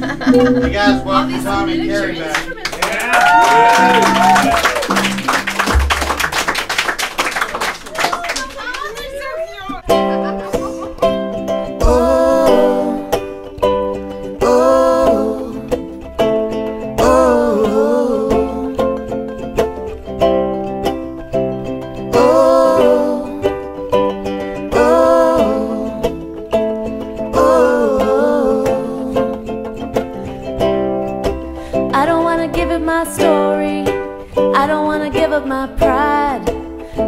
You guys welcome Tommy and Carrie back.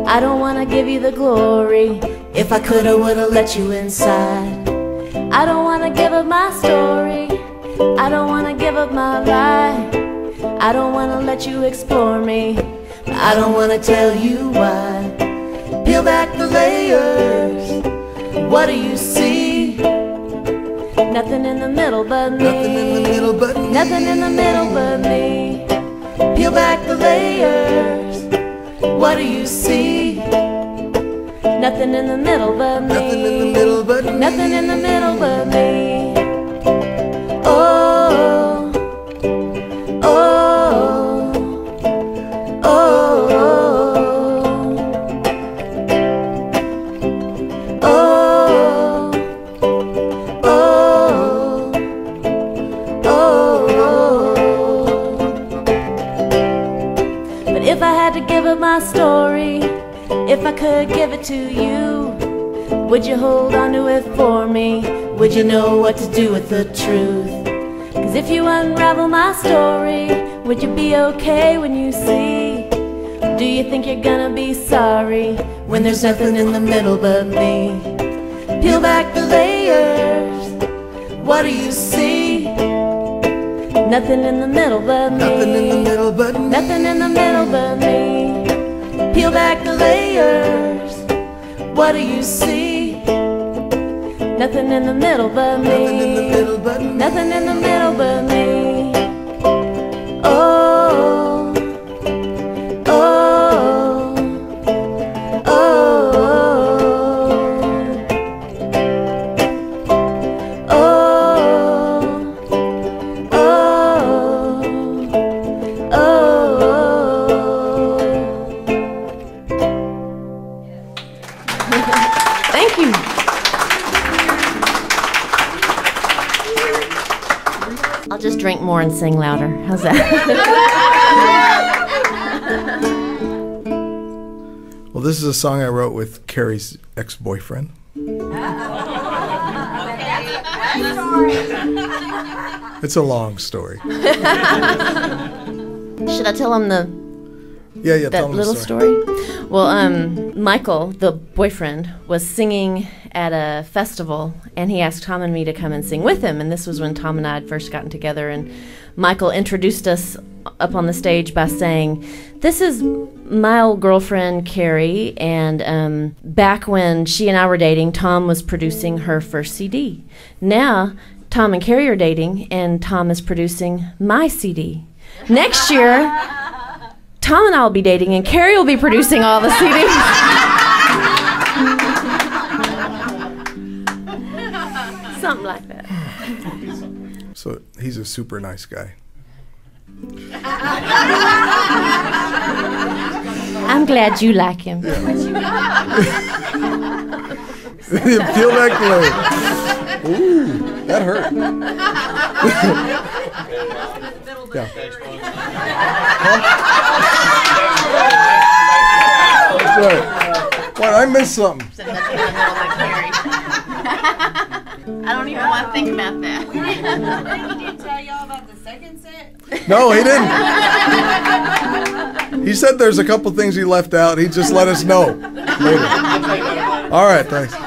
I don't wanna give you the glory. If I could, I would've let you inside. I don't wanna give up my story. I don't wanna give up my lie. I don't wanna let you explore me. I don't wanna tell you why. Peel back the layers. What do you see? Nothing in the middle but me. Nothing in the middle but me. Nothing in the middle but me. Peel back the layers. What do you see? Nothing in the middle but me. Nothing in the middle but me. Nothing in the middle but me. Oh, oh, oh, oh, oh, oh, oh. But if I had to give up my story, if I could give it to you, would you hold on to it for me? Would you know what to do with the truth? 'Cause if you unravel my story, would you be okay when you see? Do you think you're gonna be sorry when there's nothing in the middle but me? Peel back the layers. What do you see? Nothing in the middle but me. Nothing in the middle but me. Nothing in the middle but me. Peel back the layers. What do you see? Nothing in the middle but me. Nothing in the middle but me. Nothing in the middle but me. Oh, oh, oh, oh, oh, Thank you. I'll just drink more and sing louder. How's that? Well, this is a song I wrote with Carrie's ex-boyfriend. It's a long story. Should I tell him Yeah, that little story? Well, Michael, the boyfriend, was singing at a festival, and he asked Tom and me to come and sing with him. And this was when Tom and I had first gotten together. And Michael introduced us up on the stage by saying, "This is my old girlfriend, Carrie, and back when she and I were dating, Tom was producing her first CD. Now, Tom and Carrie are dating, and Tom is producing my CD. Next year, Tom and I will be dating, and Carrie will be producing all the CDs." Something like that. So he's a super nice guy. I'm glad you like him. Yeah. Peel back the leg. Ooh, that hurt. Yeah. That's right. What, I missed something. I don't even want to think about that. He didn't tell y'all about the second set? No, he didn't. He said there's a couple things he left out. He just let us know later. All right, thanks. All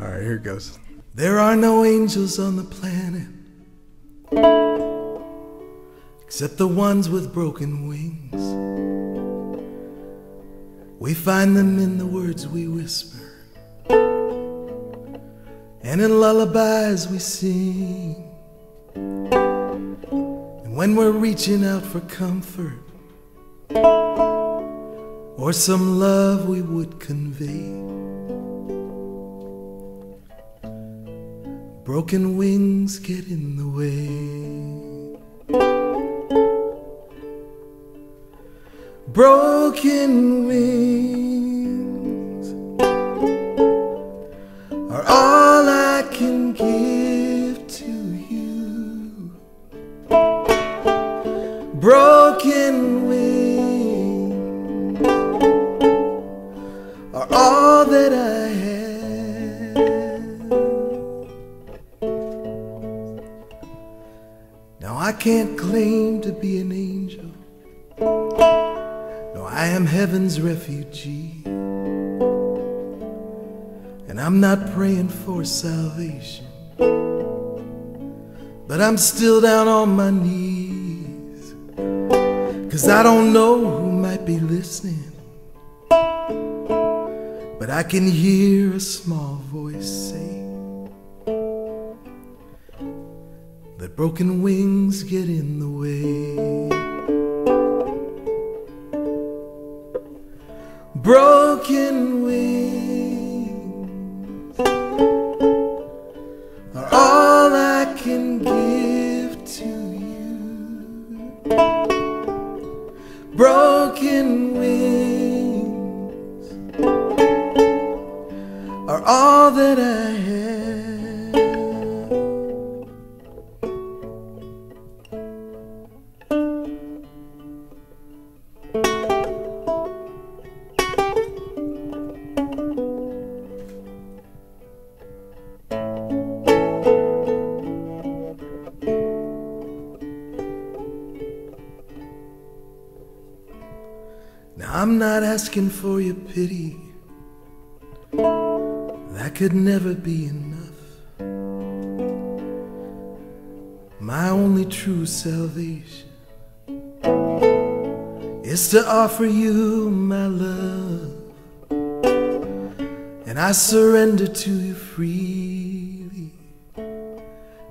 right, here it goes. There are no angels on the planet except the ones with broken wings. We find them in the words we whisper and in lullabies we sing. And when we're reaching out for comfort or some love we would convey, broken wings get in the way. Broken wings are all I can give to you. Broken wings are all that I have. Now I can't claim to be an angel. No, I am heaven's refugee. And I'm not praying for salvation, but I'm still down on my knees, 'cause I don't know who might be listening, but I can hear a small voice say that broken wings get in the way. Broken wings are all I can give to you. Broken wings are all that I have. I'm not asking for your pity, that could never be enough. My only true salvation is to offer you my love, and I surrender to you freely.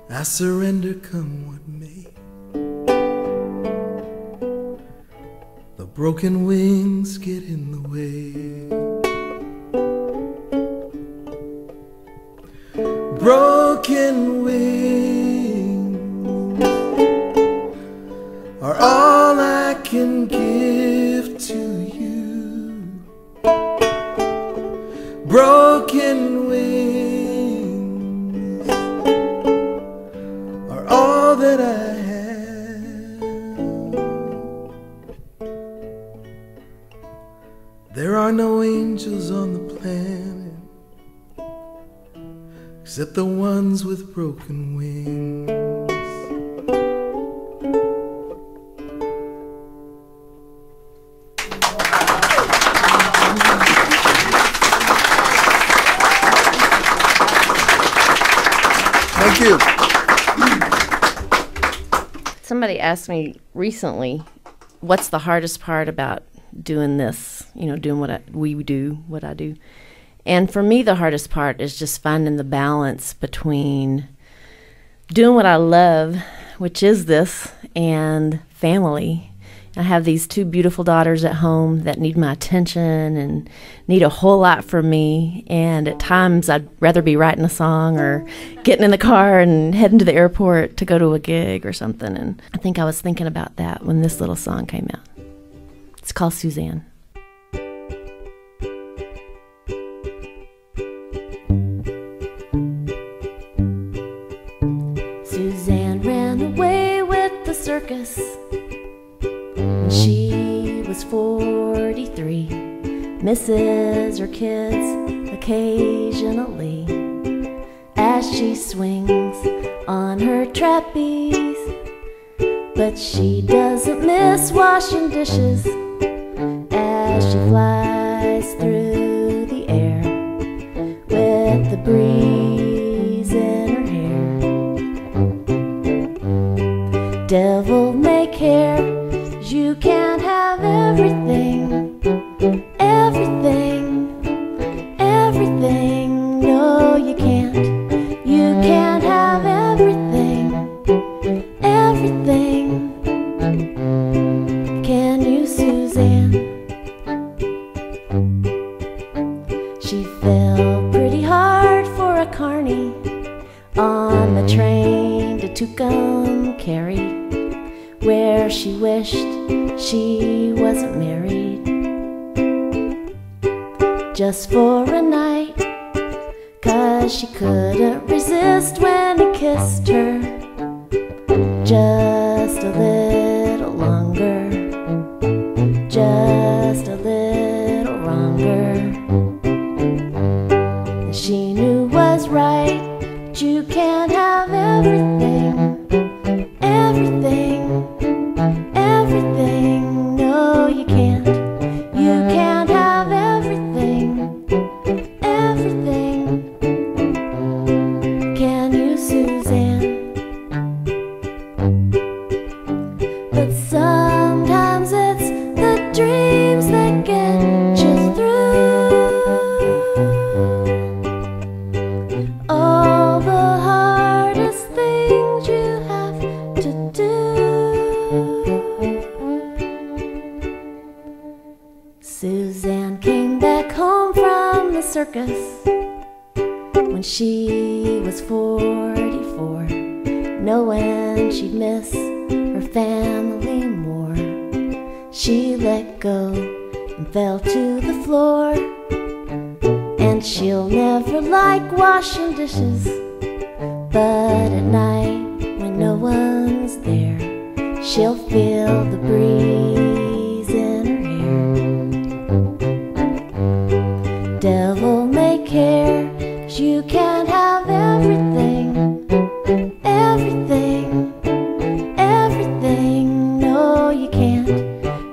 I surrender, come what may. Broken wings get in the way. Broken wings are all I can give to you. Broken wings are all that I have. There are no angels on the planet except the ones with broken wings. Thank you. Somebody asked me recently, what's the hardest part about doing this, doing what I do. And for me, the hardest part is just finding the balance between doing what I love, which is this, and family. I have these two beautiful daughters at home that need my attention and need a whole lot from me. And at times, I'd rather be writing a song or getting in the car and heading to the airport to go to a gig or something. And I think I was thinking about that when this little song came out. It's called Suzanne. Suzanne ran away with the circus when she was 43. Misses her kids occasionally as she swings on her trapeze, but she doesn't miss washing dishes as she flies through the air with the breeze in her hair. Devil may care, you can't have everything, everything, everything. No, you can't. You can't have everything, everything. Can you, Suzanne? She fell pretty hard for a carny on on the train to Tucumcari, where she wished she wasn't married, just for a night, 'cause she couldn't resist when he kissed her just a little longer, just a little longer. And she knew was right, but you can't have everything, everything, everything. No, you can't. You can't have everything, everything. Can you, Suzanne? But sometimes it's the dreams that get you through all the hardest things you have to do. Suzanne came back home from the circus when she was 44, knowing she'd miss her family more. She let go and fell to the floor, and she'll never like washing dishes, but at night when no one's there, she'll feel the breeze in her hair. Devil may care, 'cause you can't have everything, everything, everything. No, you can't.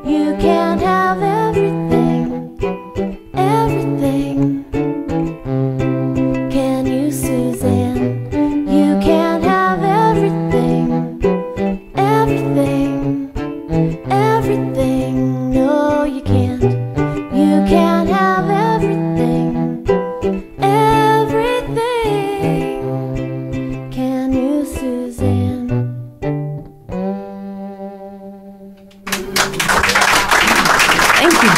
You can't have everything, everything. Can you, Suzanne? You can't have everything, everything, everything. No, you can't. You can't have everything, everything. Can you, Suzanne? Thank you.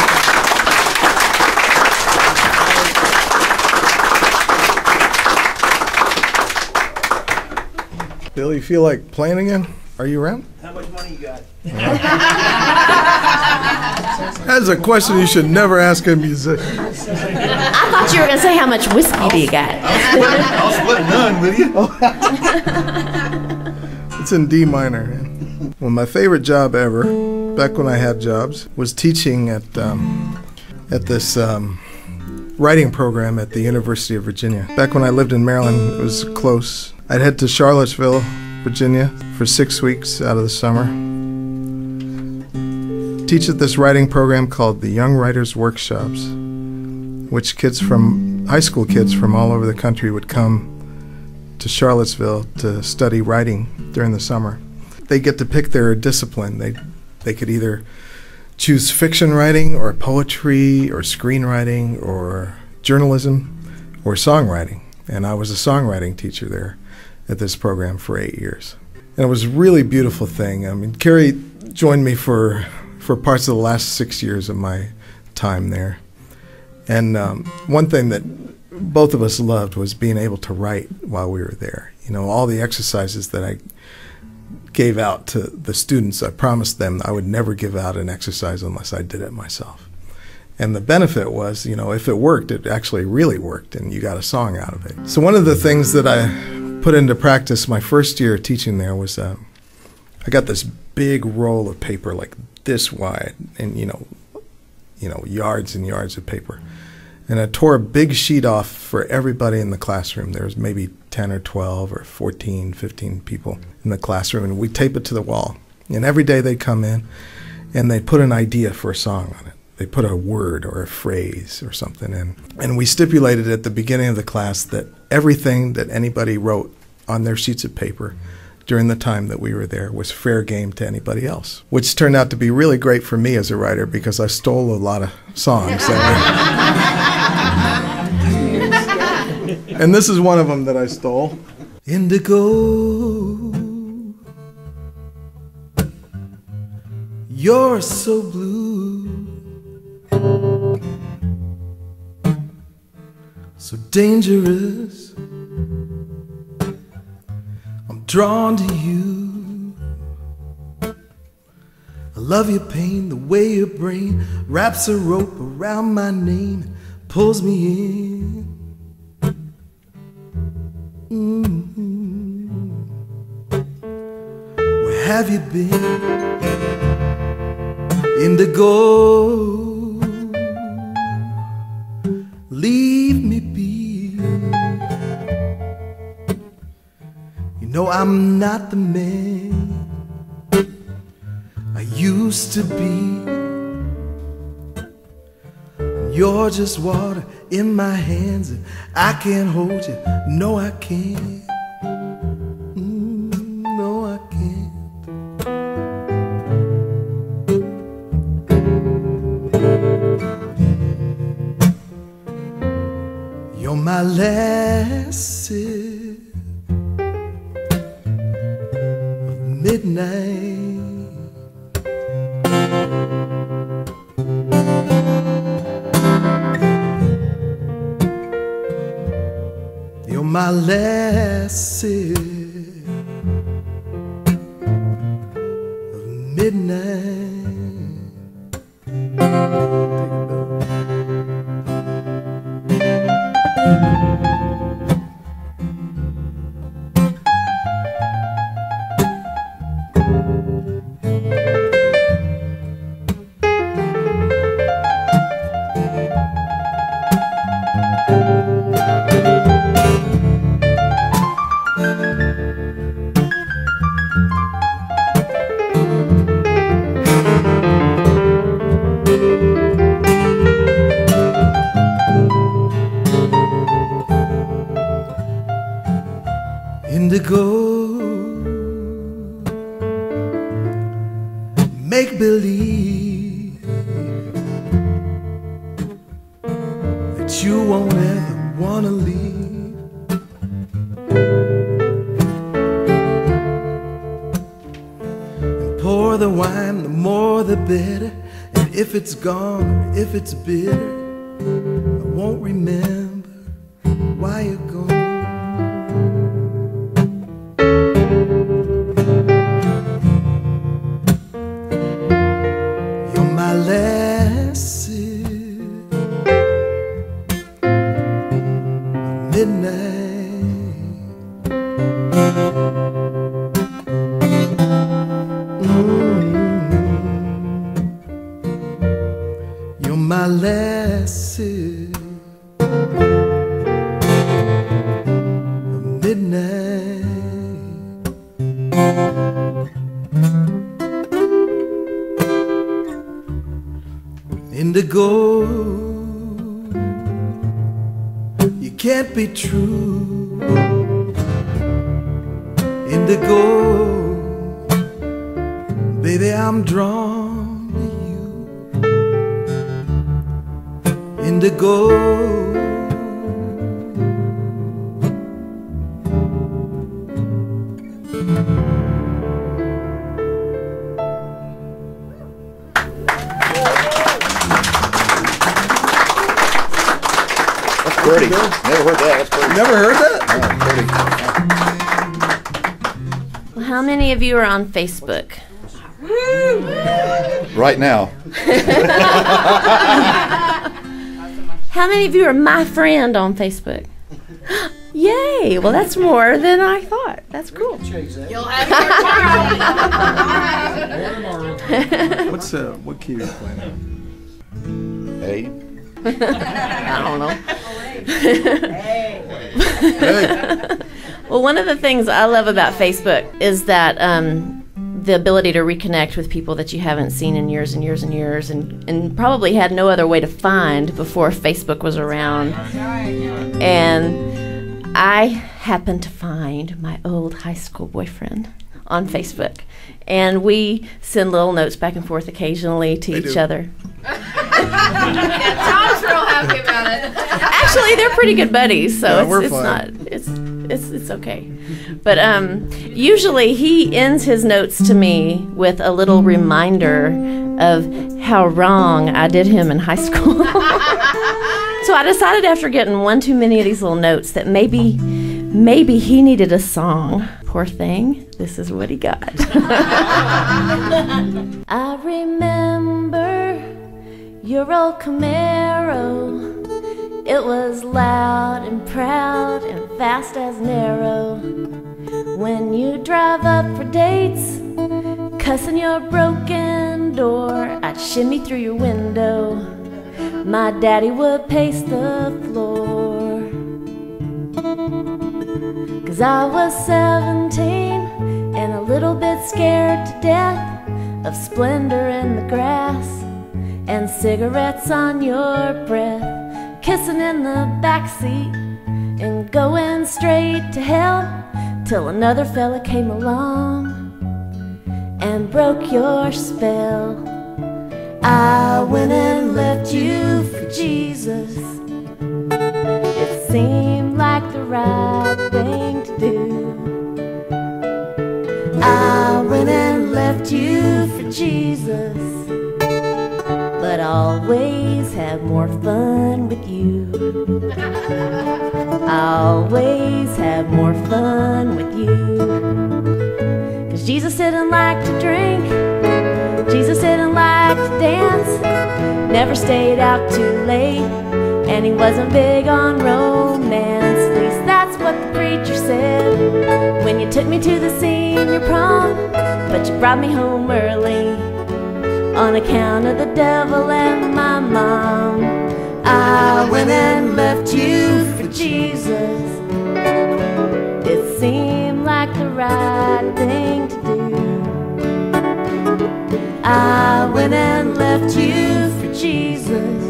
Bill, you feel like playing again? Are you around? How much money you got? That's a question you should never ask a musician. I thought you were going to say how much whiskey do you got? I'll split none with you. It's in D minor. Well, my favorite job ever, back when I had jobs, was teaching at this writing program at the University of Virginia. Back when I lived in Maryland, it was close. I'd head to Charlottesville, Virginia, for 6 weeks out of the summer. Teach at this writing program called the Young Writers Workshops, which high school kids from all over the country would come to Charlottesville to study writing during the summer. They get to pick their discipline. They could either choose fiction writing or poetry or screenwriting or journalism or songwriting. And I was a songwriting teacher there at this program for 8 years. And it was a really beautiful thing. I mean, Carrie joined me for parts of the last 6 years of my time there. And one thing that both of us loved was being able to write while we were there. You know, all the exercises that I gave out to the students, I promised them I would never give out an exercise unless I did it myself. And the benefit was, you know, if it worked, it actually really worked, and you got a song out of it. So one of the things that I put into practice my first year teaching there was I got this big roll of paper like this wide, and you know, yards and yards of paper. And I tore a big sheet off for everybody in the classroom. There was maybe 10 or 12 or 14, 15 people in the classroom, and we tape it to the wall. And every day they'd come in, and they'd put an idea for a song on it. They put a word or a phrase or something in. And we stipulated at the beginning of the class that everything that anybody wrote on their sheets of paper during the time that we were there was fair game to anybody else, which turned out to be really great for me as a writer because I stole a lot of songs. And this is one of them that I stole. Indigo, you're so blue, so dangerous, drawn to you. I love your pain, the way your brain wraps a rope around my name, pulls me in. Where have you been? Indigo, leave me be. You know I'm not the man I used to be. You're just water in my hands, and I can't hold you. No, I can't. No, I can't. You're my last sip of midnight. You're my last sip of midnight. Indigo, make believe that you won't ever wanna leave. And pour the wine, the more the better. And if it's gone, or if it's bitter, I won't remember why you're gone. My last sip midnight. You're my last sip midnight. Indigo, you can't be true. Indigo, baby, I'm drawn to you. Indigo, Pretty. Never heard that. That's pretty. Never heard that? Well, how many of you are on Facebook? Right now. How many of you are my friend on Facebook? Yay! Well, that's more than I thought. That's cool. You'll have your What key are you playing? Hey. I don't know. Well, one of the things I love about Facebook is that the ability to reconnect with people that you haven't seen in years and years and years, and probably had no other way to find before Facebook was around. And I happened to find my old high school boyfriend on Facebook, and we send little notes back and forth occasionally to each other. Tom's real happy about it. Actually, they're pretty good buddies, so Yeah, we're it's fine. not it's okay. But usually he ends his notes to me with a little reminder of how wrong I did him in high school. So I decided after getting one too many of these little notes that maybe maybe he needed a song. Poor thing, this is what he got. I remember your old Camaro. It was loud and proud and fast as an arrow. When you drive up for dates, cussing your broken door, I'd shimmy through your window. My daddy would pace the floor. 'Cause I was 17 and a little bit scared to death of splendor in the grass and cigarettes on your breath, kissing in the backseat and going straight to hell, till another fella came along and broke your spell. I went and left you for Jesus. It seemed like the right thing to do. I went and left you for Jesus, but always have more fun with you. I always have more fun with you. 'Cause Jesus didn't like to drink, Jesus didn't like to dance, never stayed out too late, and he wasn't big on romance. At least that's what the preacher said when you took me to the senior prom, but you brought me home early on account of the devil and my mom. I went and left you for Jesus. It seemed like the right thing to do. I went and left you for Jesus,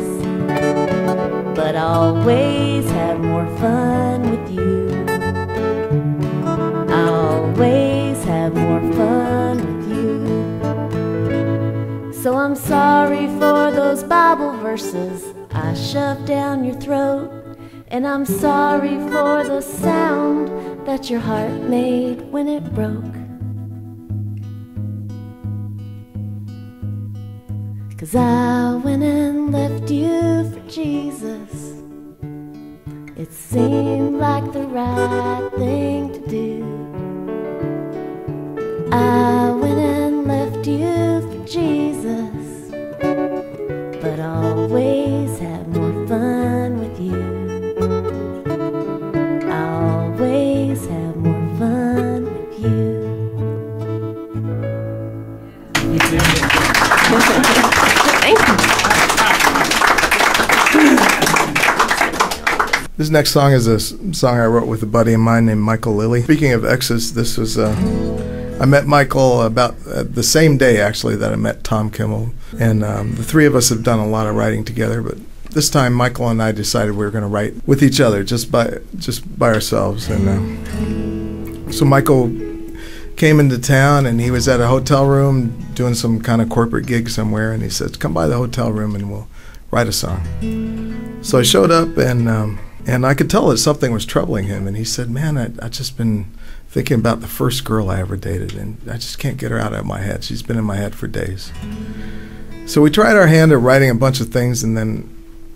but always have more fun with you. I always have more fun with you. So I'm sorry for those Bible verses I shoved down your throat, and I'm sorry for the sound that your heart made when it broke. 'Cause I went and left you for Jesus. It seemed like the right thing to do. I went and left you for Jesus, but always have more fun with you. I always have more fun with you. Thank you. This next song is a song I wrote with a buddy of mine named Michael Lilly. Speaking of exes, this was I met Michael about the same day, actually, that I met Tom Kimmel. And the three of us have done a lot of writing together, but this time Michael and I decided we were going to write with each other, just by ourselves. And so Michael came into town, and he was at a hotel room doing some kind of corporate gig somewhere, and he said, "Come by the hotel room and we'll write a song." So I showed up, and I could tell that something was troubling him, and he said, "Man, I've just been thinking about the first girl I ever dated, and I just can't get her out of my head. She's been in my head for days." So we tried our hand at writing a bunch of things, and then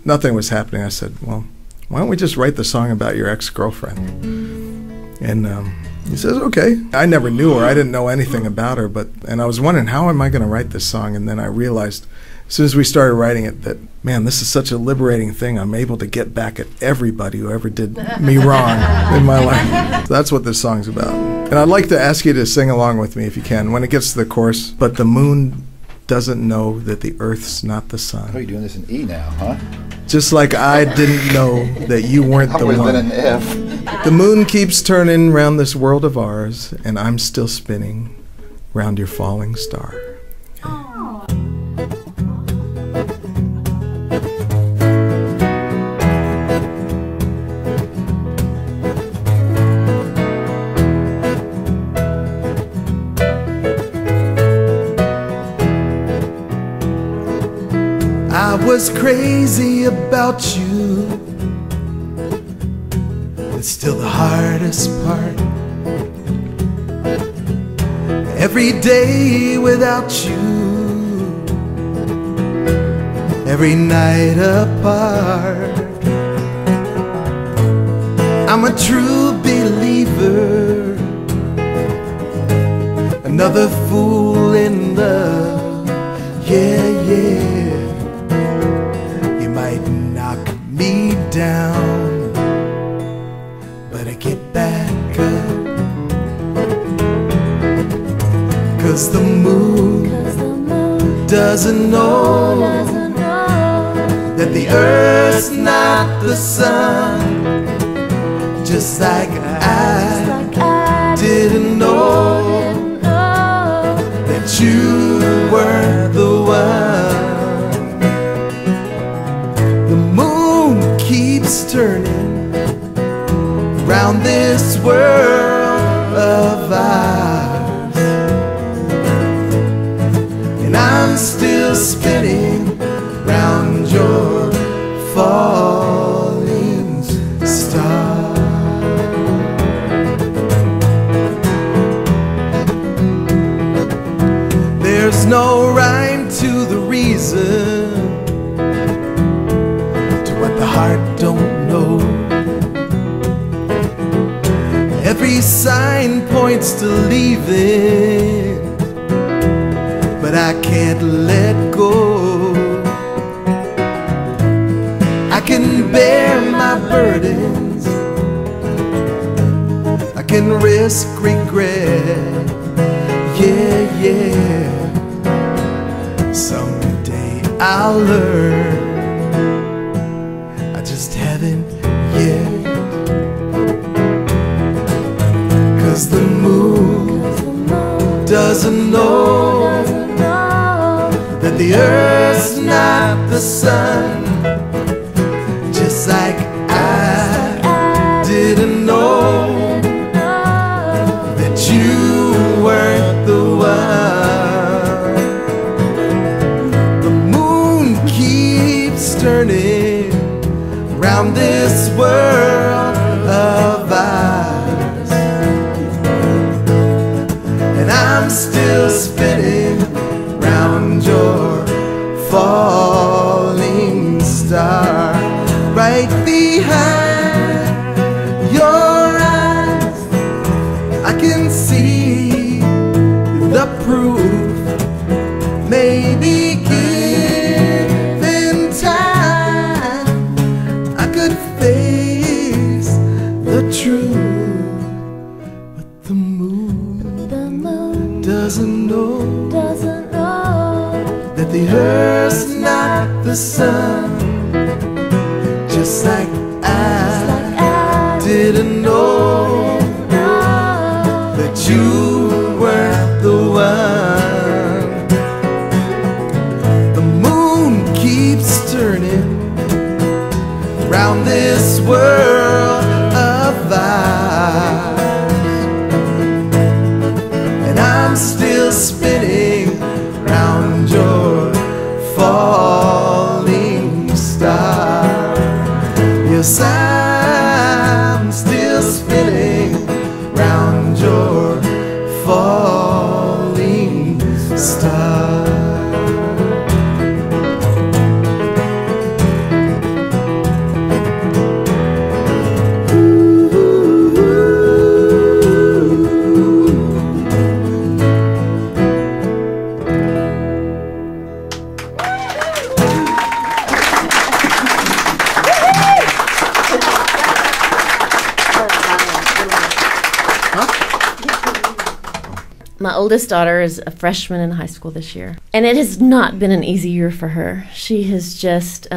nothing was happening. I said, "Well, why don't we just write the song about your ex-girlfriend?" And he says, "Okay." I never knew her. I didn't know anything about her, and I was wondering, how am I going to write this song? And then I realized, as soon as we started writing it, that, man, this is such a liberating thing. I'm able to get back at everybody who ever did me wrong in my life. So that's what this song's about. And I'd like to ask you to sing along with me if you can when it gets to the chorus. But the moon doesn't know that the earth's not the sun. Oh, you're doing this in E now, huh? Just like I didn't know that you weren't the one. I would have been an F. The moon keeps turning round this world of ours, and I'm still spinning round your falling star. I was crazy about you. It's still the hardest part. Every day without you, every night apart. I'm a true believer, another fool in love. Yeah, yeah. You might knock me down, but I get back up. 'Cause the moon doesn't know that the earth's not the sun. Just like I didn't know that you weren't the one. The moon keeps turning round this world of ours, and I'm still spinning round your falling star. There's no rhyme to the reason, to what the heart don't know. Every sign points to leaving, but I can't let go. I can bear my burdens, I can risk regret. Yeah, yeah. Someday I'll learn, I just haven't yet. 'Cause the moon doesn't know that the earth's not the sun. Just like I didn't know that you weren't the one. The moon keeps turning round this world of ours, and I'm still spinning round your falling star. Right behind your eyes, I can see the proof. Maybe given time, I could face the truth. But the moon doesn't know that the earth's not the sun. Just like I didn't know that you weren't the one. The moon keeps turning round this world of ours, and I'm still spinning round your falling star. Yes, I'm still spinning round your falling star. My oldest daughter is a freshman in high school this year, and it has not been an easy year for her. She has just,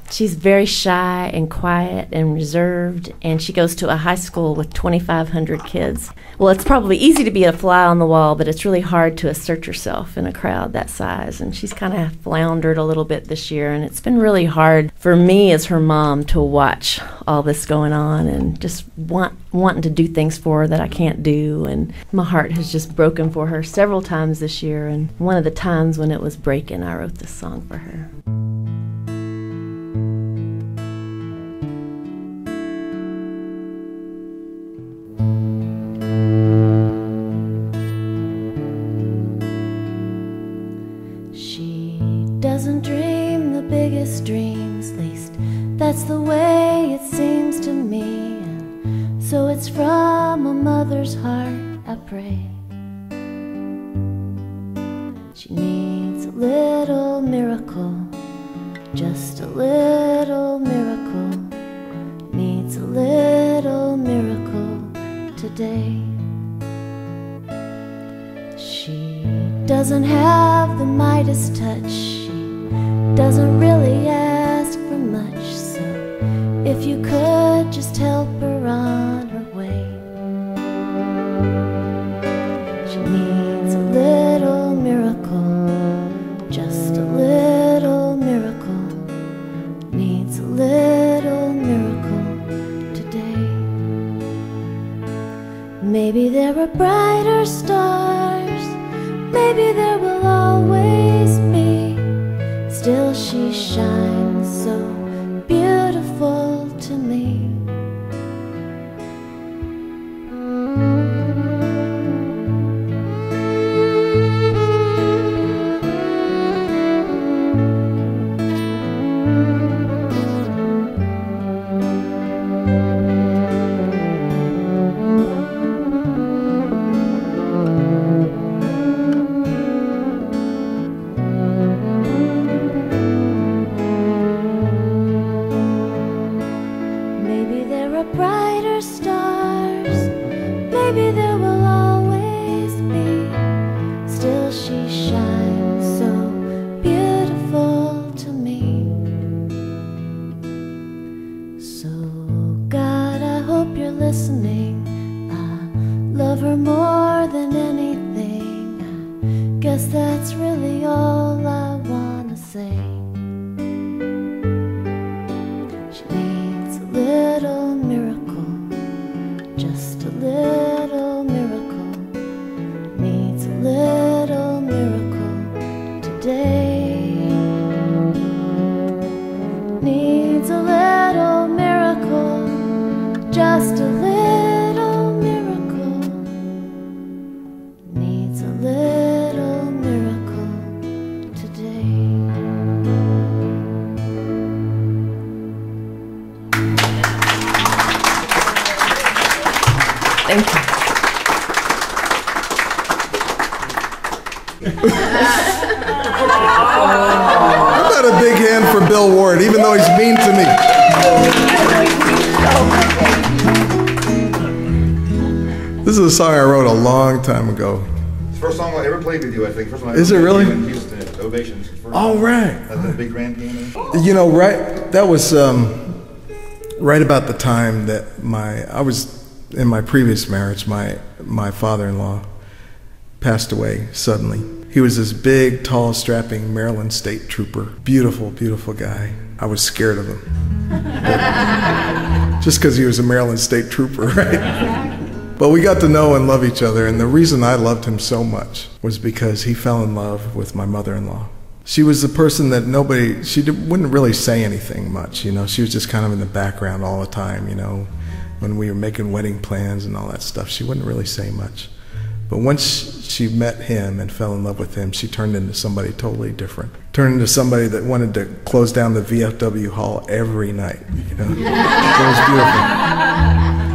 she's very shy and quiet and reserved, and she goes to a high school with 2,500 kids. Well, it's probably easy to be a fly on the wall, but it's really hard to assert yourself in a crowd that size, and she's kind of floundered a little bit this year, and it's been really hard for me as her mom to watch all this going on and just wanting to do things for her that I can't do, and my heart has just broken for her several times this year, and one of the times when it was breaking, I wrote this song for her. She doesn't dream the biggest dreams, least that's the way it seems to me. And pray. She needs a little miracle, just a little miracle. Needs a little miracle today. She doesn't have the Midas touch, she doesn't really ask for much, so if you could just help her on her way. She needs a little miracle, just a little miracle. Needs a little miracle today. Maybe there are brighter stars, maybe there will always be. Still she shines so beautiful to me. This is a song I wrote a long time ago. It's the first song I ever played with you, I think. First one I is ever it really? In Houston at Ovations. Oh, right. At the big grand piano. You know, right. That was right about the time that I was in my previous marriage. My father-in-law passed away suddenly. He was this big, tall, strapping Maryland state trooper. Beautiful, beautiful guy. I was scared of him. Just because he was a Maryland state trooper, right? But we got to know and love each other, and the reason I loved him so much was because he fell in love with my mother-in-law. She was the person that wouldn't really say anything much, you know. She was just kind of in the background all the time, you know. When we were making wedding plans and all that stuff, she wouldn't really say much. But once she met him and fell in love with him, she turned into somebody totally different. Turned into somebody that wanted to close down the VFW hall every night, you know. It was beautiful.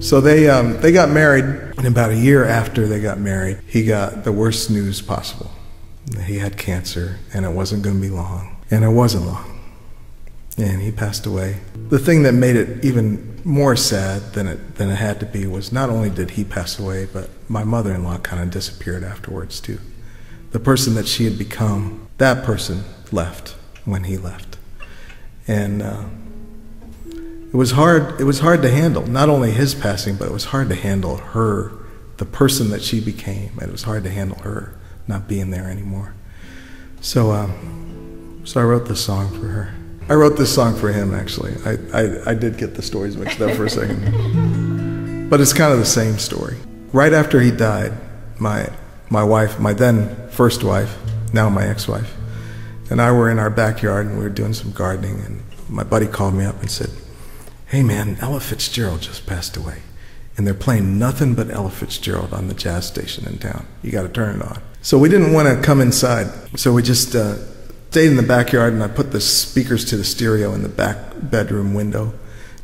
So they got married, and about a year after they got married, he got the worst news possible. He had cancer, and it wasn't going to be long. And it wasn't long. And he passed away. The thing that made it even more sad than it had to be was not only did he pass away, but my mother-in-law kind of disappeared afterwards too. The person that she had become, that person left when he left. And it was hard to handle, not only his passing, but it was hard to handle her, the person that she became. And it was hard to handle her not being there anymore. So I wrote this song for her. I wrote this song for him, actually. I did get the stories mixed up for a second. But it's kind of the same story. Right after he died, my wife, my then first wife, now my ex-wife, and I were in our backyard, and we were doing some gardening, and my buddy called me up and said, "Hey man, Ella Fitzgerald just passed away, and they're playing nothing but Ella Fitzgerald on the jazz station in town. You got to turn it on." So we didn't want to come inside, so we just stayed in the backyard, and I put the speakers to the stereo in the back bedroom window,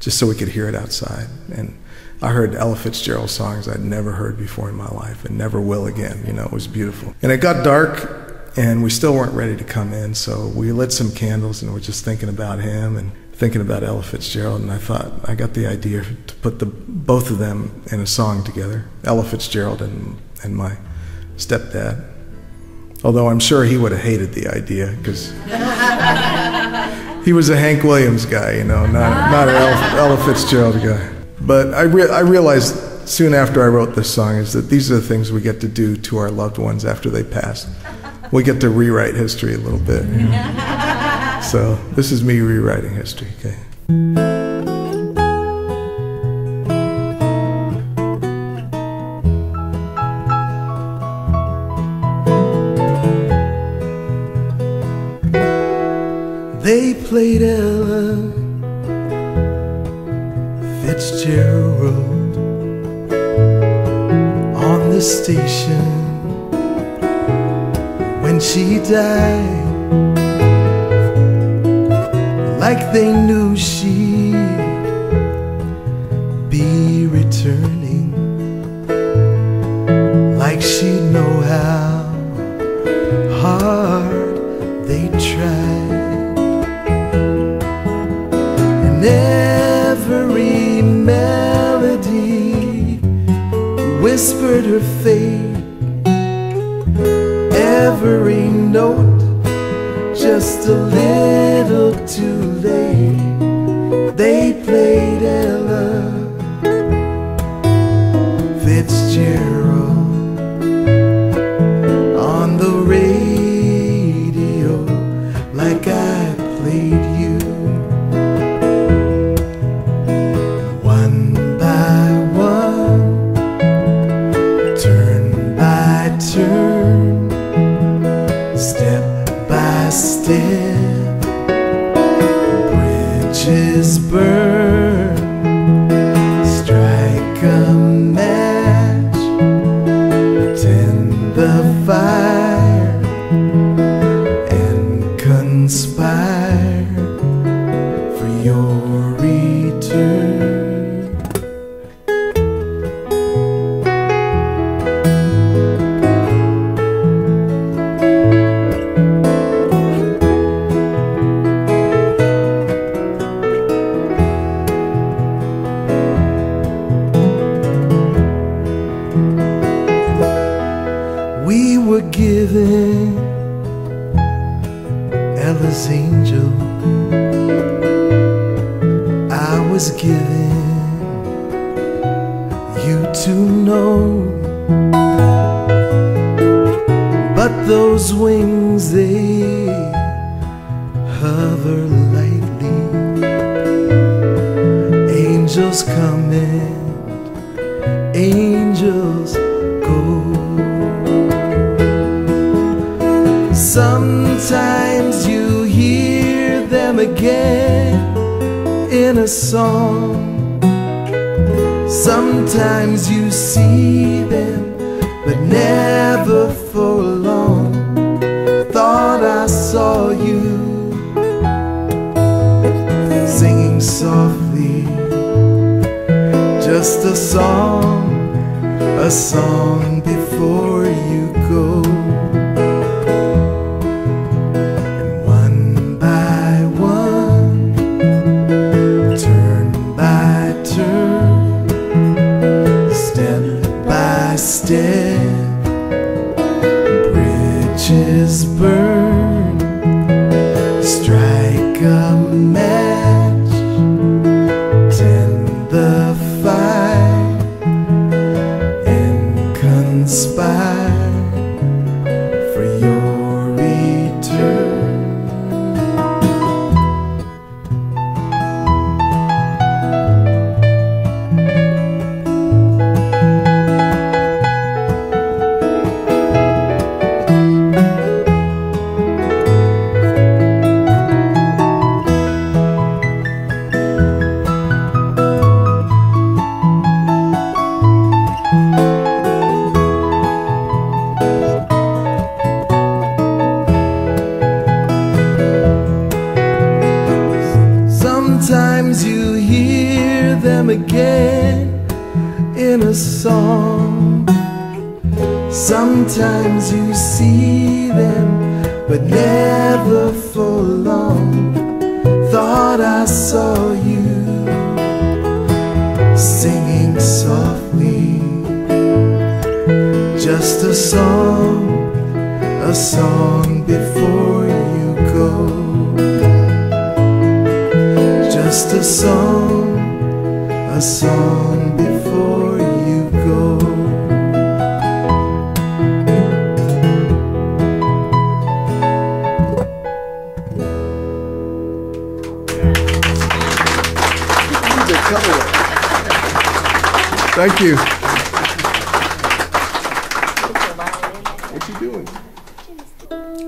just so we could hear it outside. And I heard Ella Fitzgerald songs I'd never heard before in my life and never will again. You know, it was beautiful. And it got dark, and we still weren't ready to come in, so we lit some candles and we're just thinking about him and thinking about Ella Fitzgerald, and I thought I got the idea to put both of them in a song together, Ella Fitzgerald and my stepdad. Although I'm sure he would have hated the idea, because he was a Hank Williams guy, you know, not an Ella Fitzgerald guy. But I realized soon after I wrote this song is that these are the things we get to do to our loved ones after they pass. We get to rewrite history a little bit. You know? So this is me rewriting history, okay? They played Ella Fitzgerald on the station when she died, like they knew she'd be returning, like she'd know how hard they tried. And every melody whispered her fate, every note just a little too late. They played Ella Fitzgerald on the radio like I played you. One by one, turn by turn, step by step, bridges burn, strike a match, tend the fire, and conspire for your return. We were given Ella's angel, I was given you to know, but those wings they hover lightly, angels come and angels go. Sometimes you hear them again in a song, sometimes you see them, but never for long. Thought I saw you singing softly, just a song before you go. Step, bridges burn, strike a match, tend the fire, and conspire for your return. in a song. Sometimes you see them, but never for long. Thought I saw you singing softly, just a song before you go. Just a song before you go. Thank you. What you doing?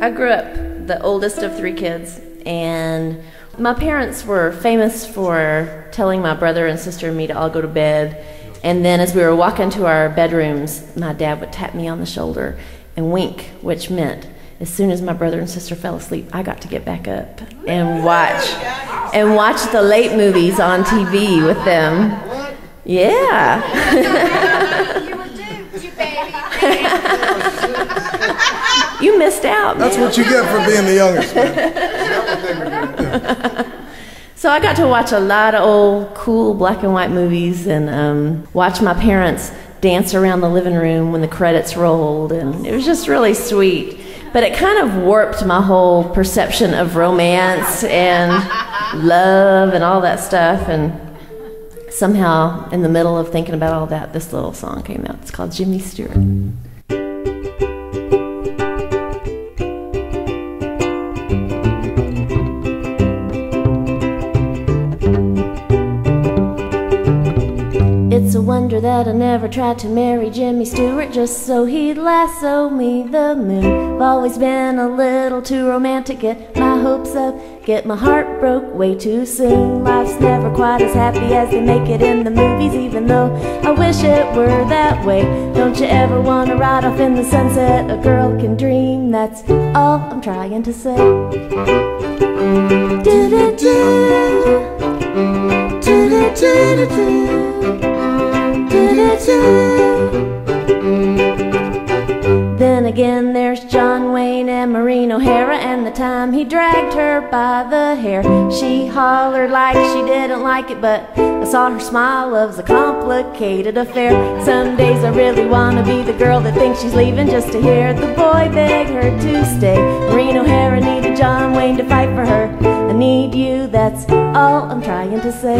I grew up the oldest of 3 kids, and my parents were famous for telling my brother and sister and me to all go to bed. And then as we were walking to our bedrooms, my dad would tap me on the shoulder and wink, which meant as soon as my brother and sister fell asleep, I got to get back up and watch the late movies on TV with them. Yeah. You were duped, you baby. You missed out, man. That's what you get for being the youngest, man. So I got to watch a lot of old, cool black and white movies and watch my parents dance around the living room when the credits rolled, and it was just really sweet. But it kind of warped my whole perception of romance and love and all that stuff, and somehow in the middle of thinking about all that, this little song came out. It's called Jimmy Stewart. It's a wonder that I never tried to marry Jimmy Stewart just so he'd lasso me the moon. I've always been a little too romantic, get my hopes up, get my heart broke way too soon. Life's never quite as happy as they make it in the movies, even though I wish it were that way. Don't you ever want to ride off in the sunset? A girl can dream, that's all I'm trying to say. Then again, there's John Wayne and Maureen O'Hara, and the time he dragged her by the hair. She hollered like she didn't like it, but I saw her smile. Love's a complicated affair. Some days I really want to be the girl that thinks she's leaving just to hear the boy beg her to stay. Maureen O'Hara needed John Wayne to fight for her. I need you, that's all I'm trying to say.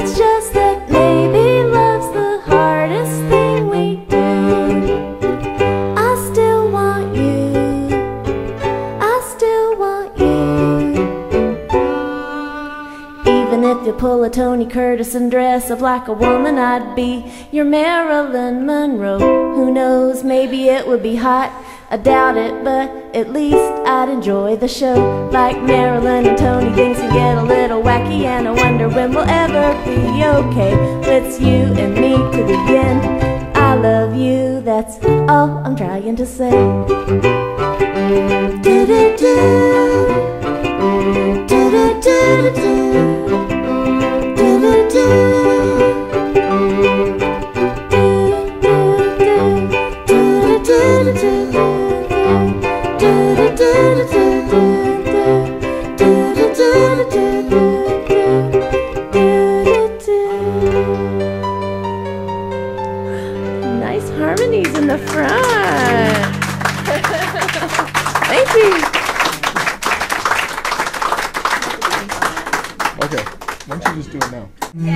It's just that maybe love's the hardest thing we do. I still want you, I still want you. Even if you pull a Tony Curtis and dress up like a woman, I'd be your Marilyn Monroe. Who knows, maybe it would be hot, I doubt it, but at least I'd enjoy the show. Like Marilyn and Tony, things can get a little wacky, and I wonder when we'll ever be okay. It's you and me to the end. I love you, that's all I'm trying to say. Nice harmonies in the front. Thank you. Okay, why don't you just do it now?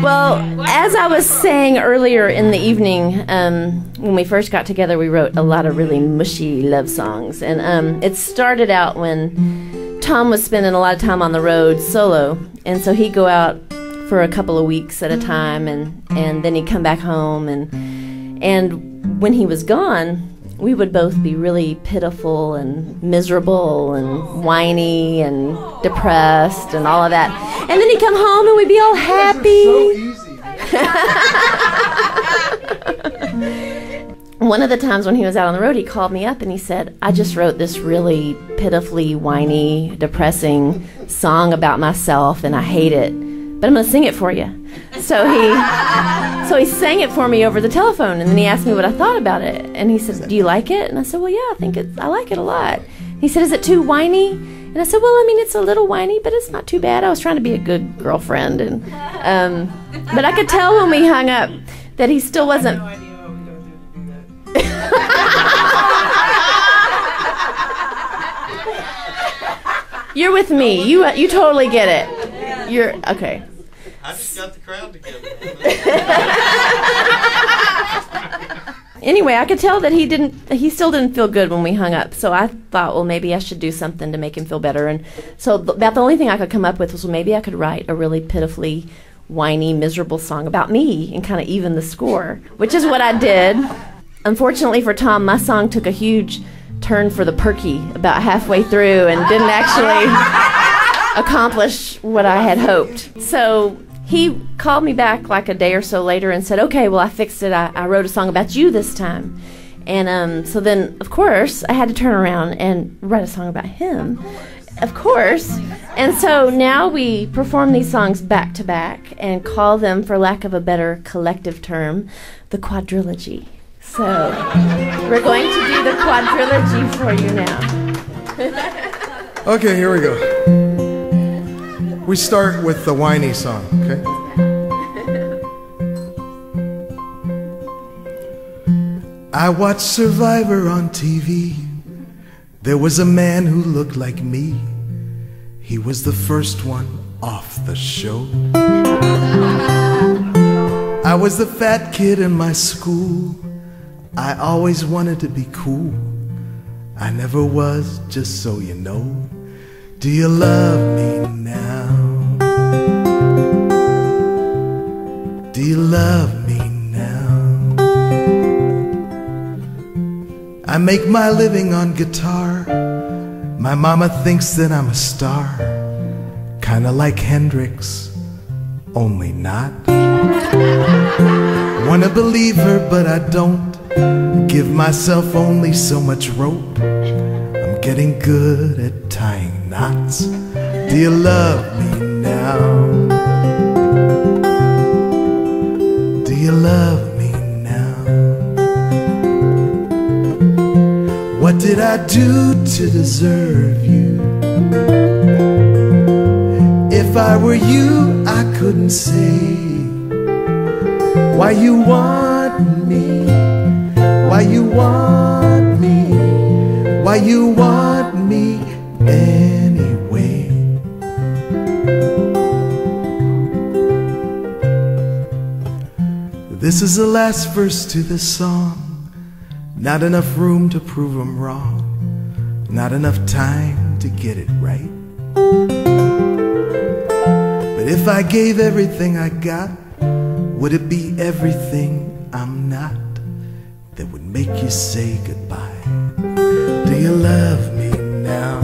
Well, as I was saying earlier in the evening, when we first got together, we wrote a lot of really mushy love songs. And it started out when Tom was spending a lot of time on the road solo. And so he'd go out for a couple of weeks at a time, and then he'd come back home. And when he was gone, we would both be really pitiful and miserable and whiny and depressed and all of that. And then he'd come home and we'd be all happy. So easy. one of the times when he was out on the road, he called me up and he said, I just wrote this really pitifully whiny, depressing song about myself and I hate it, but I'm going to sing it for you. So he sang it for me over the telephone, and then he asked me what I thought about it. And he said, do you like it? And I said, well, yeah, I like it a lot. He said, is it too whiny? And I said, well, I mean, it's a little whiny, but it's not too bad. I was trying to be a good girlfriend. And but I could tell when we hung up that he still wasn't... You're with me. You totally get it. You're okay. I just got the crowd together. Anyway, I could tell that he still didn't feel good when we hung up. So I thought, well, maybe I should do something to make him feel better. And so about the only thing I could come up with was, well, maybe I could write a really pitifully whiny, miserable song about me and kind of even the score, which is what I did. Unfortunately for Tom, my song took a huge turn for the perky about halfway through and didn't actually accomplish what I had hoped. So he called me back like a day or so later and said, okay, well, I fixed it. I wrote a song about you this time. And so then, of course, I had to turn around and write a song about him, of course. And so now we perform these songs back to back and call them, for lack of a better collective term, the quadrilogy. So we're going to do the quadrilogy for you now. Okay, here we go. We start with the whiny song, okay? I watched Survivor on TV. There was a man who looked like me. He was the first one off the show. I was the fat kid in my school. I always wanted to be cool. I never was, just so you know. Do you love me now? Do you love me now? I make my living on guitar. My mama thinks that I'm a star, kinda like Hendrix, only not. Wanna believe her, but I don't. Give myself only so much rope. I'm getting good at tying knots. Do you love me now? Do you love me now? What did I do to deserve you? If I were you, I couldn't say why you want me. Why you want me? Why you want me anyway? This is the last verse to the song. Not enough room to prove I'm wrong. Not enough time to get it right. But if I gave everything I got, would it be everything I'm not that would make you say goodbye? Do you love me now?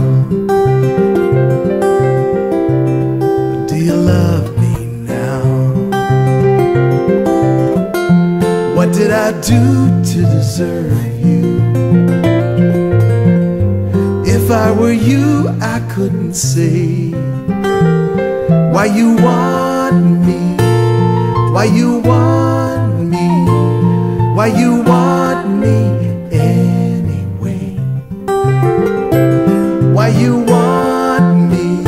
Do you love me now? What did I do to deserve you? If I were you, I couldn't say why you want me, why you want me, why you want me anyway. Why you want me,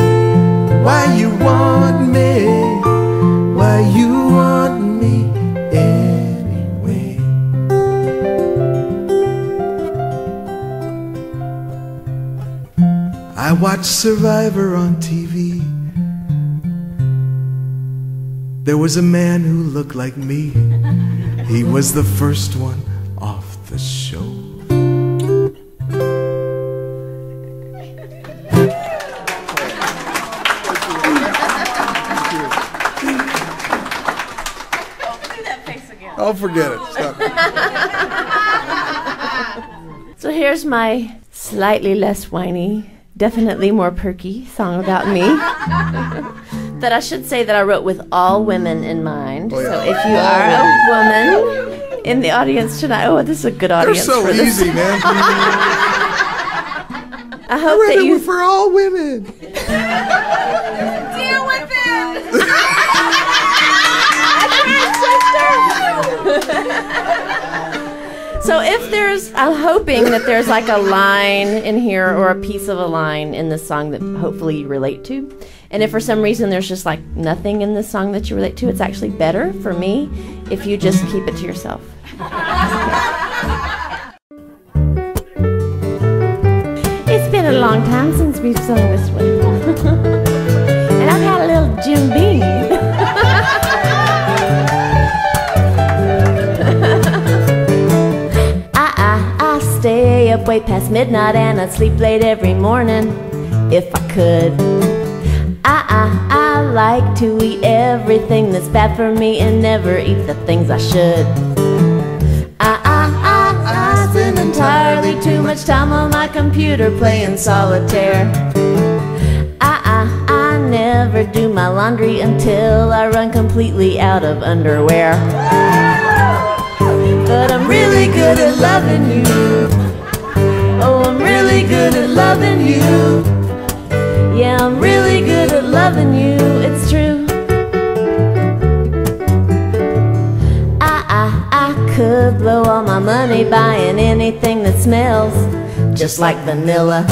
why you want me, why you want me anyway. I watched Survivor on TV. There was a man who looked like me. He was the first one off the show. I'll forget it. Stop. So here's my slightly less whiny, definitely more perky song about me. That I should say that I wrote with all women in mind. Oh, yeah. So if you are a woman in the audience tonight. Oh, this is a good They're audience. so for this. easy, man. I hope that you. for all women. Deal with them. So if there's, I'm hoping that there's like a line in here or a piece of a line in this song that hopefully you relate to. And if for some reason there's just like nothing in this song that you relate to, it's actually better for me if you just keep it to yourself. It's been a long time since we've sung this one. And I've had a little Jim Beam. I stay up way past midnight and I'd sleep late every morning if I could. I like to eat everything that's bad for me and never eat the things I should. I spend entirely too much time on my computer playing solitaire. I never do my laundry until I run completely out of underwear. But I'm really good at loving you. Oh, I'm really good at loving you. Yeah, I'm really good at loving you, it's true. I could blow all my money buying anything that smells just like vanilla.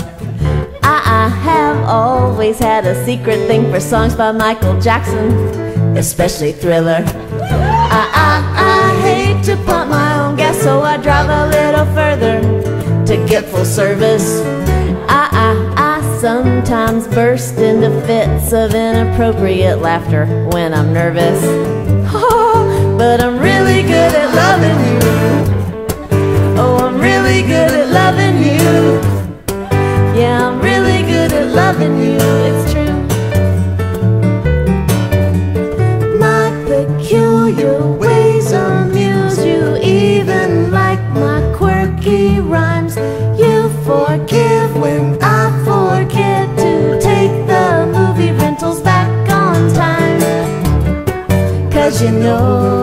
I have always had a secret thing for songs by Michael Jackson, especially Thriller. I hate to pump my own gas, so I drive a little further to get full service. I sometimes burst into fits of inappropriate laughter when I'm nervous. Oh, but I'm really good at loving you. Oh, I'm really good at loving you. Yeah, I'm really good at loving you, it's true. My peculiar ways amuse you, even like my quirky rhymes. You forgive when I forget to take the movie rentals back on time. 'Cause you know,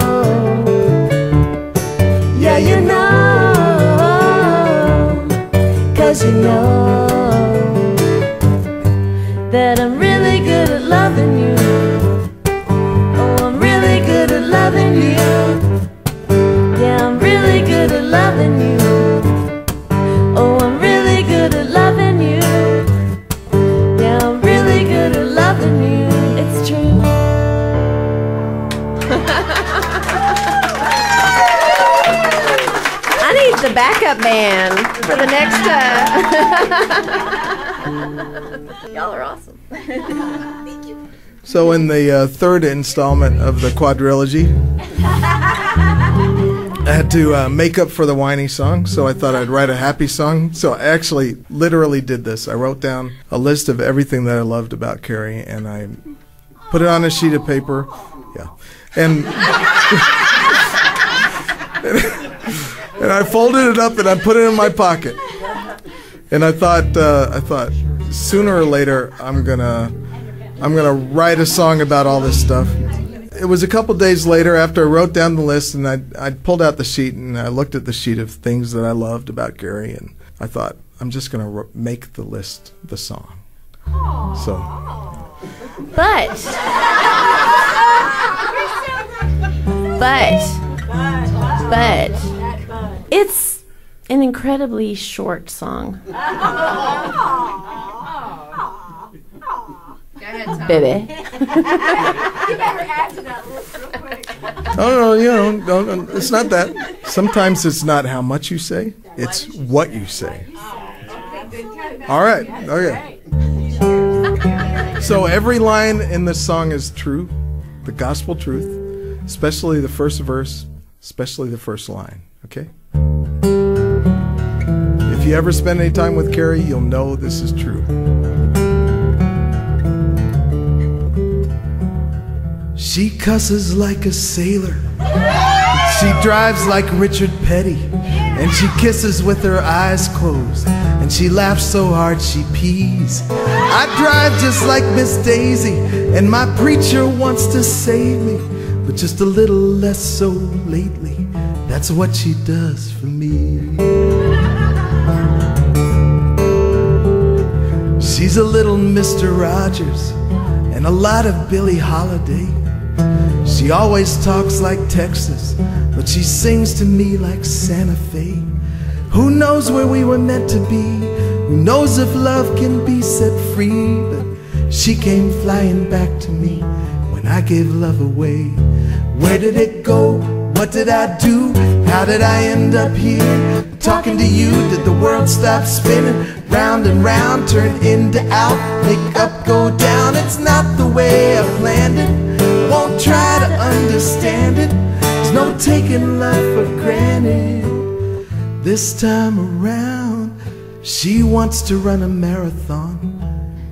yeah, you know, 'cause you know that I'm really good at loving you. Oh, I'm really good at loving you. Yeah, I'm really good at loving you. Oh, I'm really good at loving you. Yeah, I'm really good at loving you. It's true. I need the backup band for the next. Y'all are awesome. Thank you. So in the third installment of the quadrilogy, I had to make up for the whiny song, so I thought I'd write a happy song. So I actually literally did this. I wrote down a list of everything that I loved about Carrie, and I put it on a sheet of paper. Yeah. And and I folded it up and I put it in my pocket. And I thought sooner or later I'm gonna write a song about all this stuff. It was a couple days later after I wrote down the list, and I pulled out the sheet and I looked at the sheet of things that I loved about Carrie, and I thought, I'm just going to make the list the song. So. But it's an incredibly short song. Baby. You better add to that list real quick. Oh, no, it's not that. Sometimes it's not how much you say, it's what you say. All right, okay. So every line in this song is true, the gospel truth, especially the first verse, especially the first line, okay? If you ever spend any time with Carrie, you'll know this is true. She cusses like a sailor. She drives like Richard Petty. And she kisses with her eyes closed. And she laughs so hard she pees. I drive just like Miss Daisy. And my preacher wants to save me, but just a little less so lately. That's what she does for me. She's a little Mr. Rogers and a lot of Billie Holiday. She always talks like Texas, but she sings to me like Santa Fe. Who knows where we were meant to be? Who knows if love can be set free? But she came flying back to me when I gave love away. Where did it go? What did I do? How did I end up here talking to you? Did the world stop spinning round and round, turn into out, make up, go down? It's not the way I planned it. I won't try to understand it. There's no taking love for granted. This time around, she wants to run a marathon.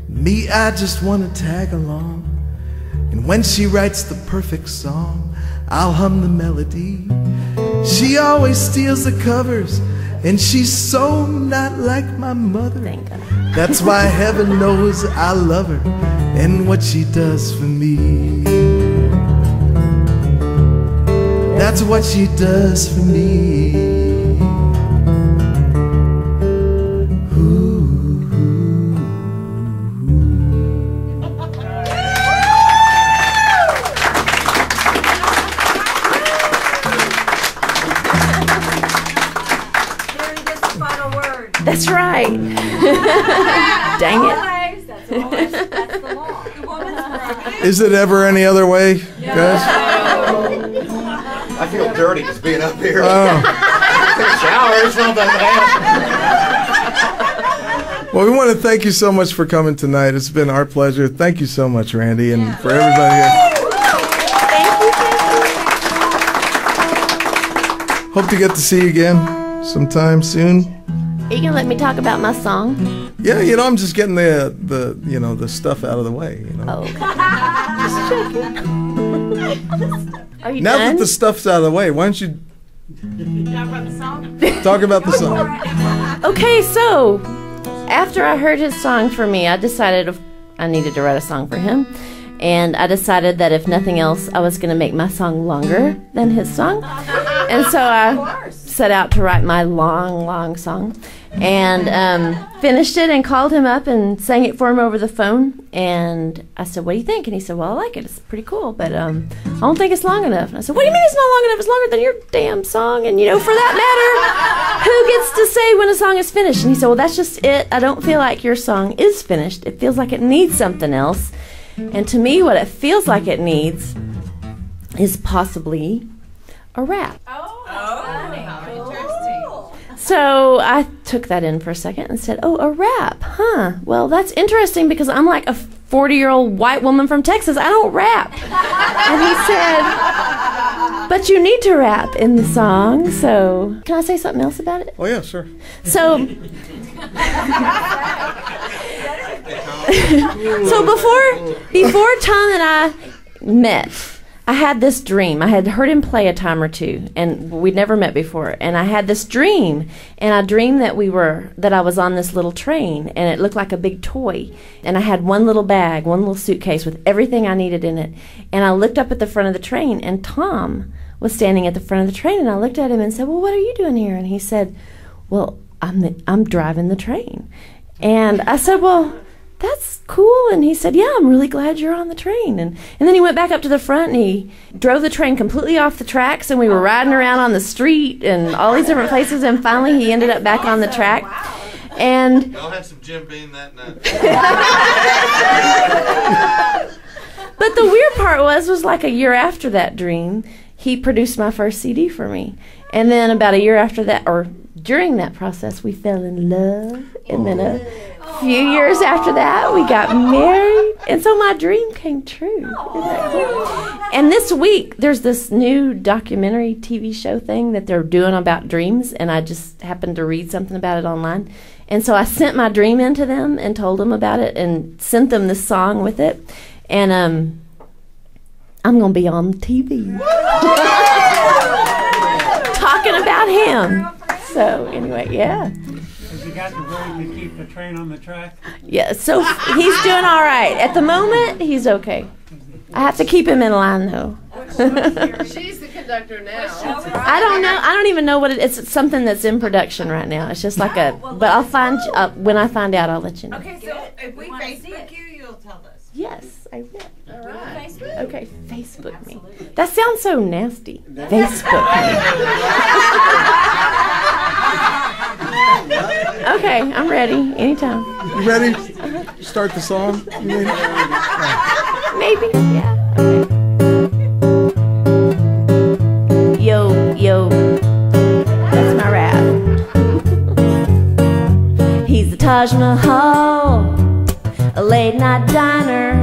Me, I just want to tag along. And when she writes the perfect song, I'll hum the melody. She always steals the covers, and she's so not like my mother. That's why heaven knows I love her and what she does for me. That's what she does for me. That's right. Dang it. That's the law. The woman's right. Is it ever any other way, guys? I feel dirty just being up here. Oh. Shower or something. Well, we want to thank you so much for coming tonight. It's been our pleasure. Thank you so much, Randy, and for everybody here. Hope to get to see you again sometime soon. Are you gonna let me talk about my song? Yeah, you know, I'm just getting the you know, the stuff out of the way, you know. Oh, okay. Just checking. Are you Now done? that the stuff's out of the way, why don't you Talk about the song. talk about the song? Okay, so after I heard his song for me, I decided I needed to write a song for him. And I decided that if nothing else, I was going to make my song longer than his song. And so I set out to write my long, long song. And finished it and called him up and sang it for him over the phone. And I said, what do you think? And he said, well, I like it. It's pretty cool, but I don't think it's long enough. And I said, what do you mean it's not long enough? It's longer than your damn song. And, you know, for that matter, who gets to say when a song is finished? And he said, well, that's just it. I don't feel like your song is finished. It feels like it needs something else. And to me, what it feels like it needs is possibly a rap. So I took that in for a second and said, oh, a rap, huh? Well, that's interesting because I'm like a 40-year-old white woman from Texas. I don't rap. And he said, but you need to rap in the song. So can I say something else about it? Oh, yeah, sure. So, before Tom and I met, I had this dream. I had heard him play a time or two, and we'd never met before. And I had this dream, and I dreamed that I was on this little train, and it looked like a big toy. And I had one little bag, one little suitcase with everything I needed in it. And I looked up at the front of the train, and Tom was standing at the front of the train, and I looked at him and said, well, what are you doing here? And he said, well, I'm driving the train. And I said, well, that's cool. And he said, yeah, I'm really glad you're on the train. And then he went back up to the front and he drove the train completely off the tracks, and we were riding around on the street and all these different places, and finally he ended up back on the track. And Y'all had some Jim Beam that night. but the weird part was like a year after that dream, he produced my first CD for me. And then about a year after that, or during that process, we fell in love. And then a few years after that, we got married. And so my dream came true. Isn't that cool? And this week, there's this new documentary TV show thing that they're doing about dreams. And I just happened to read something about it online. And so I sent my dream in to them and told them about it and sent them this song with it. And I'm going to be on TV. Talking about him. So anyway, yeah. Has he got the brain to keep the train on the track? Yeah, so he's doing all right. At the moment, he's okay. I have to keep him in line, though. She's the conductor now. I don't know. I don't even know what it is. It's something that's in production right now. It's just like a. But I'll find when I find out. I'll let you know. Okay, so if we Facebook you, you'll tell us. Yes, I will. All right. Facebook? Okay, Facebook me. That sounds so nasty. Facebook me. Okay, I'm ready. Anytime. You ready? Start the song? You ready? Maybe. Yeah. Okay. Yo. That's my rap. He's the Taj Mahal, a late night diner.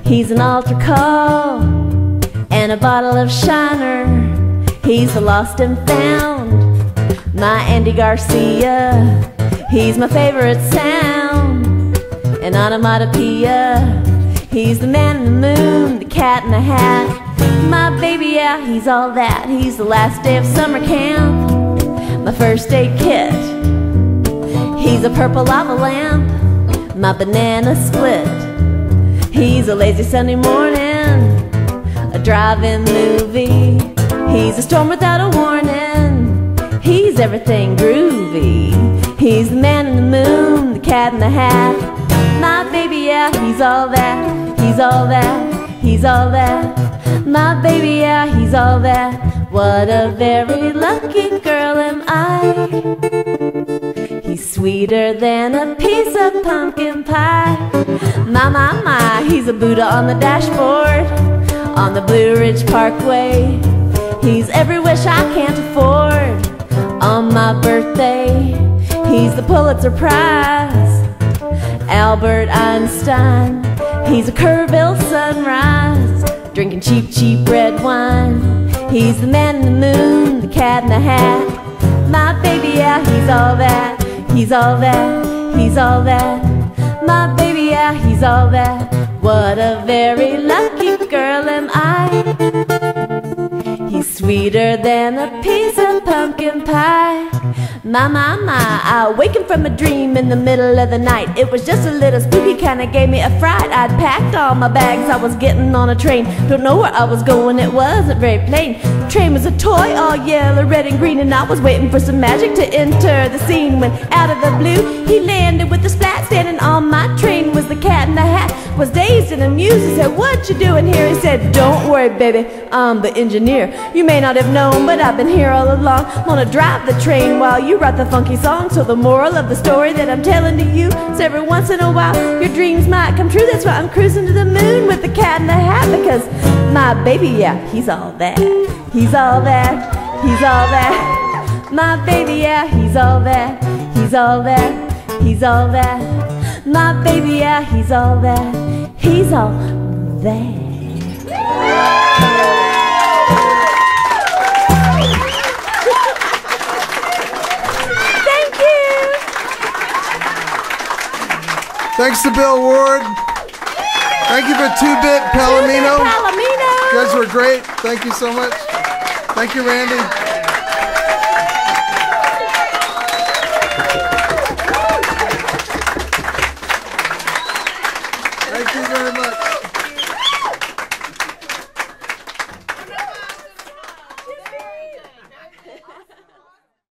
He's an altar call and a bottle of Shiner. He's the lost and found, my Andi Garcia. He's my favorite sound, an onomatopoeia. He's the man in the moon, the cat in the hat. My baby, yeah, he's all that. He's the last day of summer camp, my first aid kit. He's a purple lava lamp, my banana split. He's a lazy Sunday morning, a drive-in movie. He's a storm without a warning. He's everything groovy. He's the man in the moon, the cat in the hat. My baby, yeah, he's all that. He's all that. He's all that. My baby, yeah, he's all that. What a very lucky girl am I. He's sweeter than a piece of pumpkin pie. My, he's a Buddha on the dashboard, on the Blue Ridge Parkway. He's every wish I can't afford on my birthday. He's the Pulitzer Prize, Albert Einstein. He's a Kerrville sunrise, drinking cheap red wine. He's the man in the moon, the cat in the hat. My baby, yeah, he's all that. He's all that. He's all that. My baby, yeah, he's all that. What a very lucky girl am I. He's sweeter than a piece of pumpkin pie. My, I awakened from a dream in the middle of the night. It was just a little spooky, kinda gave me a fright. I'd packed all my bags, I was getting on a train. Don't know where I was going, it wasn't very plain. The train was a toy, all yellow, red and green, and I was waiting for some magic to enter the scene. When out of the blue, he landed with a splat. Standing on my train was the cat in the hat. Was dazed and amused, he said, "What you doing here?" He said, "Don't worry, baby, I'm the engineer. You may not have known, but I've been here all along. Gonna drive the train while you write the funky song." So the moral of the story that I'm telling to you is every once in a while your dreams might come true. That's why I'm cruising to the moon with the cat in the hat. Because my baby, yeah, he's all that. He's all that. He's all that. My baby, yeah, he's all that. He's all that. He's all that. My baby, yeah, he's all that. He's all that. Thanks to Bill Ward. Thank you for 2-Bit Palomino. You guys were great. Thank you so much. Thank you, Randy. Thank you very much.